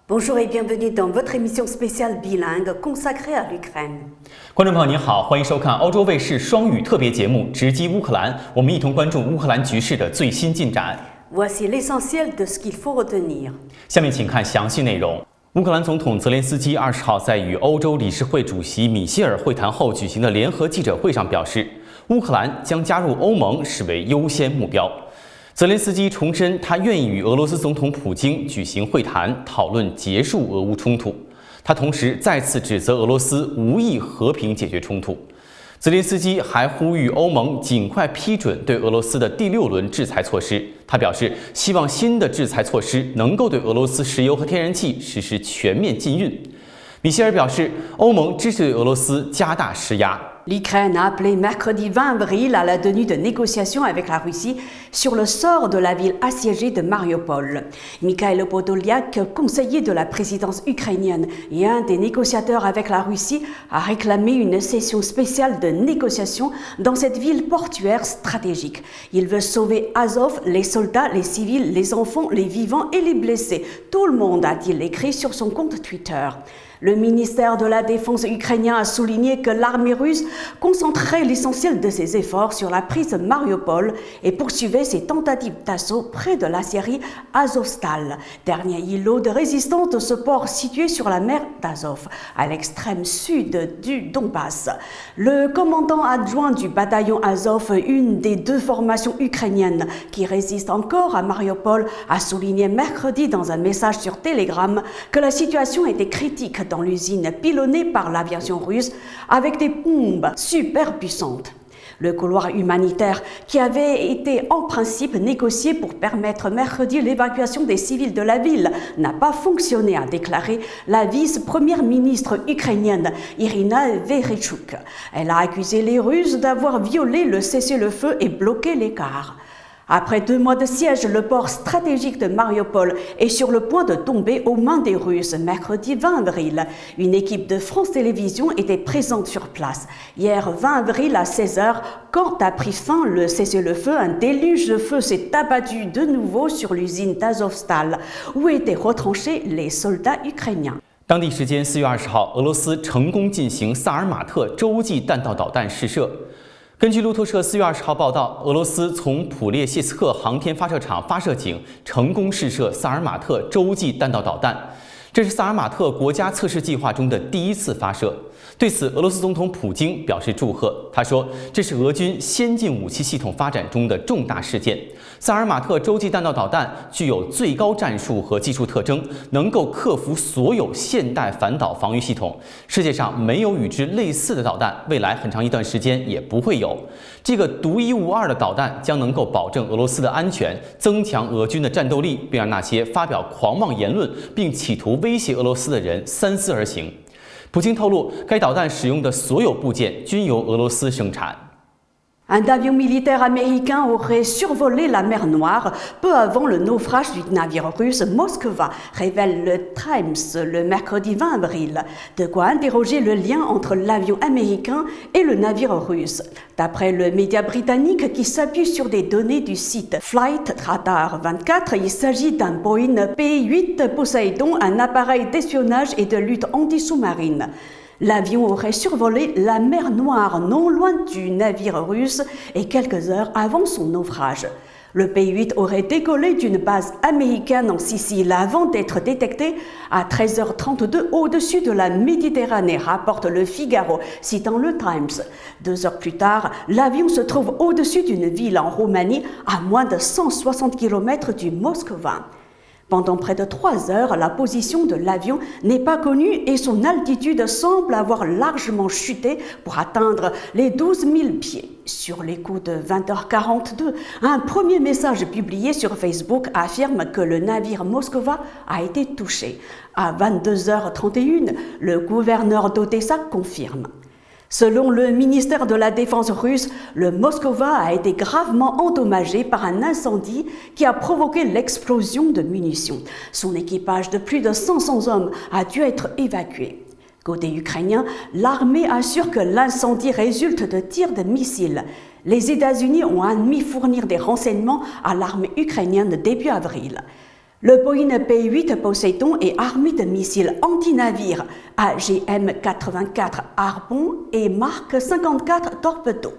Bonjour et bienvenue dans votre émission spéciale bilingue consacrée à l'Ukraine. 观众朋友您好，欢迎收看欧洲卫视双语特别节目《直击乌克兰》，我们一同关注乌克兰局势的最新进展。Voici l'essentiel de ce qu'il faut retenir. 下面请看详细内容。乌克兰总统泽连斯基20号在与欧洲理事会主席米歇尔会谈后举行的联合记者会上表示，乌克兰将加入欧盟视为优先目标。泽连斯基重申，他愿意与俄罗斯总统普京举行会谈，讨论结束俄乌冲突。他同时再次指责俄罗斯无意和平解决冲突。泽连斯基还呼吁欧盟尽快批准对俄罗斯的第6轮制裁措施。他表示，希望新的制裁措施能够对俄罗斯石油和天然气实施全面禁运。米歇尔表示，欧盟支持对俄罗斯加大施压。L'Ukraine a appelé mercredi 20 avril à la tenue de négociations avec la Russie sur le sort de la ville assiégée de Mariupol. Mikhail Podolyak, conseiller de la présidence ukrainienne et un des négociateurs avec la Russie, a réclamé une session spéciale de négociation dans cette ville portuaire stratégique. Il veut sauver Azov, les soldats, les civils, les enfants, les vivants et les blessés. Tout le monde, a-t-il écrit sur son compte Twitter. Le ministère de la Défense ukrainien a souligné que l'armée russe concentrait l'essentiel de ses efforts sur la prise de Mariupol et poursuivait ses tentatives d'assaut près de l'acierie Azovstal, dernier îlot de résistance de ce port situé sur la mer d'Azov, à l'extrême sud du Donbass. Le commandant adjoint du bataillon Azov, une des 2 formations ukrainiennes qui résistent encore à Mariupol, a souligné mercredi dans un message sur Telegram que la situation était critique dans l'usine pilonnée par l'aviation russe avec des bombes super puissantes. Le couloir humanitaire, qui avait été en principe négocié pour permettre mercredi l'évacuation des civils de la ville, n'a pas fonctionné, a déclaré la vice-première ministre ukrainienne Irina Vereshchuk. Elle a accusé les Russes d'avoir violé le cessez-le-feu et bloqué les gares. Après 2 mois de siège, le port stratégique de Mariupol est sur le point de tomber aux mains des Russes mercredi 20 avril. Une équipe de France Télévisions était présente sur place. Hier 20 avril à 16h, quand a pris fin le cessez-le-feu, un déluge de feu s'est abattu de nouveau sur l'usine d'Azovstal, où étaient retranchés les soldats ukrainiens. 当地时间4月20号，俄罗斯成功进行萨尔马特洲际弹道导弹试射。根据路透社4月20号报道，俄罗斯从普列谢斯克航天发射场发射井成功试射萨尔马特洲际弹道导弹，这是萨尔马特国家测试计划中的第1次发射。对此，俄罗斯总统普京表示祝贺。他说，这是俄军先进武器系统发展中的重大事件。萨尔马特洲际弹道导弹具有最高战术和技术特征，能够克服所有现代反导防御系统。世界上没有与之类似的导弹，未来很长一段时间也不会有。这个独一无二的导弹将能够保证俄罗斯的安全，增强俄军的战斗力，并让那些发表狂妄言论并企图威胁俄罗斯的人三思而行。普京透露，该导弹使用的所有部件均由俄罗斯生产。Un avion militaire américain aurait survolé la mer Noire peu avant le naufrage du navire russe Moskva, révèle le Times le mercredi 20 avril. De quoi interroger le lien entre l'avion américain et le navire russe. D'après le média britannique qui s'appuie sur des données du site Flight Radar 24, il s'agit d'un Boeing P-8 Poseidon, un appareil d'espionnage et de lutte anti-sous-marine. L'avion aurait survolé la mer Noire non loin du navire russe et quelques heures avant son naufrage. Le P-8 aurait décollé d'une base américaine en Sicile avant d'être détecté à 13h32 au-dessus de la Méditerranée, rapporte le Figaro, citant le Times. 2 heures plus tard, l'avion se trouve au-dessus d'une ville en Roumanie à moins de 160 km du Moskva. Pendant près de 3 heures, la position de l'avion n'est pas connue et son altitude semble avoir largement chuté pour atteindre les 12 000 pieds. Sur les coups de 20h42, un premier message publié sur Facebook affirme que le navire Moskva a été touché. À 22h31, le gouverneur d'Odessa confirme. Selon le ministère de la Défense russe, le Moskva a été gravement endommagé par un incendie qui a provoqué l'explosion de munitions. Son équipage de plus de 500 hommes a dû être évacué. Côté ukrainien, l'armée assure que l'incendie résulte de tirs de missiles. Les États-Unis ont admis fournir des renseignements à l'armée ukrainienne début avril. Le Boeing P-8 Poseidon est armé de missiles anti-navires AGM-84 Harpoon et Mark 54 Torpedo.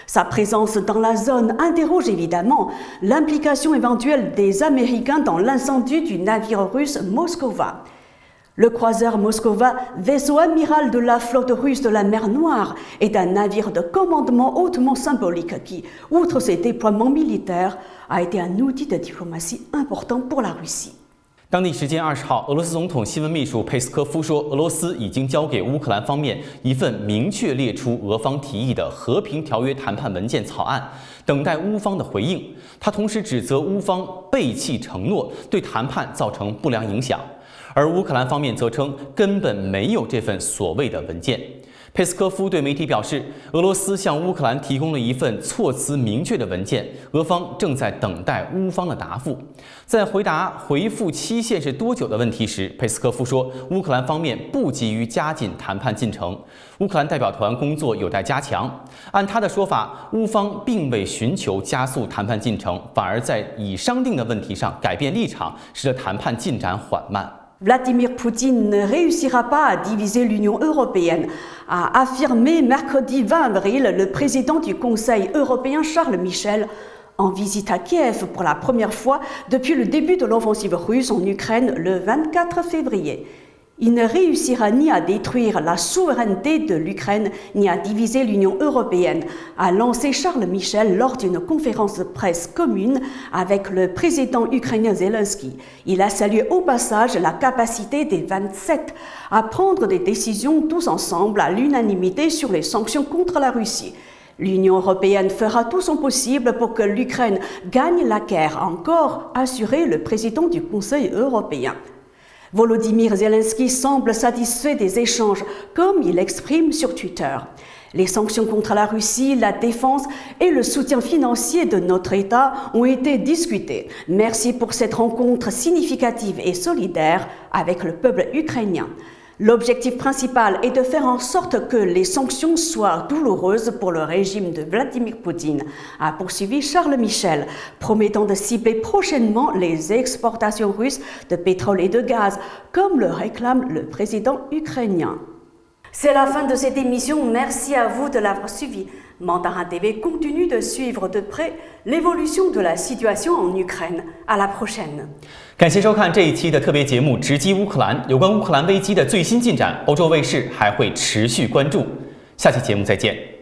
Sa présence dans la zone interroge évidemment l'implication éventuelle des Américains dans l'incendie du navire russe Moskova. Le croiseur Moskova, vaisseau amiral de la flotte russe de la mer Noire, est un navire de commandement hautement symbolique qui, outre ses déploiements militaires, a été un outil de diplomatie important pour la Russie. 当地时间20号，俄罗斯总统新闻秘书佩斯科夫说，俄罗斯已经交给乌克兰方面一份明确列出俄方提议的和平条约谈判文件草案，等待乌方的回应。他同时指责乌方背弃承诺，对谈判造成不良影响。而乌克兰方面则称根本没有这份所谓的文件。佩斯科夫对媒体表示，俄罗斯向乌克兰提供了一份措辞明确的文件，俄方正在等待乌方的答复。在回答回复期限是多久的问题时，佩斯科夫说，乌克兰方面不急于加紧谈判进程，乌克兰代表团工作有待加强。按他的说法，乌方并未寻求加速谈判进程，反而在已商定的问题上改变立场，使得谈判进展缓慢。Vladimir Poutine ne réussira pas à diviser l'Union européenne, a affirmé mercredi 20 avril le président du Conseil européen Charles Michel en visite à Kiev pour la première fois depuis le début de l'offensive russe en Ukraine le 24 février. Il ne réussira ni à détruire la souveraineté de l'Ukraine ni à diviser l'Union européenne, a lancé Charles Michel lors d'une conférence de presse commune avec le président ukrainien Zelensky. Il a salué au passage la capacité des 27 à prendre des décisions tous ensemble à l'unanimité sur les sanctions contre la Russie. L'Union européenne fera tout son possible pour que l'Ukraine gagne la guerre, a encore assuré le président du Conseil européen. Volodymyr Zelensky semble satisfait des échanges, comme il l'exprime sur Twitter. Les sanctions contre la Russie, la défense et le soutien financier de notre État ont été discutés. Merci pour cette rencontre significative et solidaire avec le peuple ukrainien. L'objectif principal est de faire en sorte que les sanctions soient douloureuses pour le régime de Vladimir Poutine, a poursuivi Charles Michel, promettant de cibler prochainement les exportations russes de pétrole et de gaz, comme le réclame le président ukrainien. C'est la fin de cette émission. Merci à vous de l'avoir suivi. Mandarin TV continue de suivre de près l'évolution de la situation en Ukraine. À la prochaine. 感谢收看这一期的特别节目《直击乌克兰》，有关乌克兰危机的最新进展，欧洲卫视还会持续关注。下期节目再见。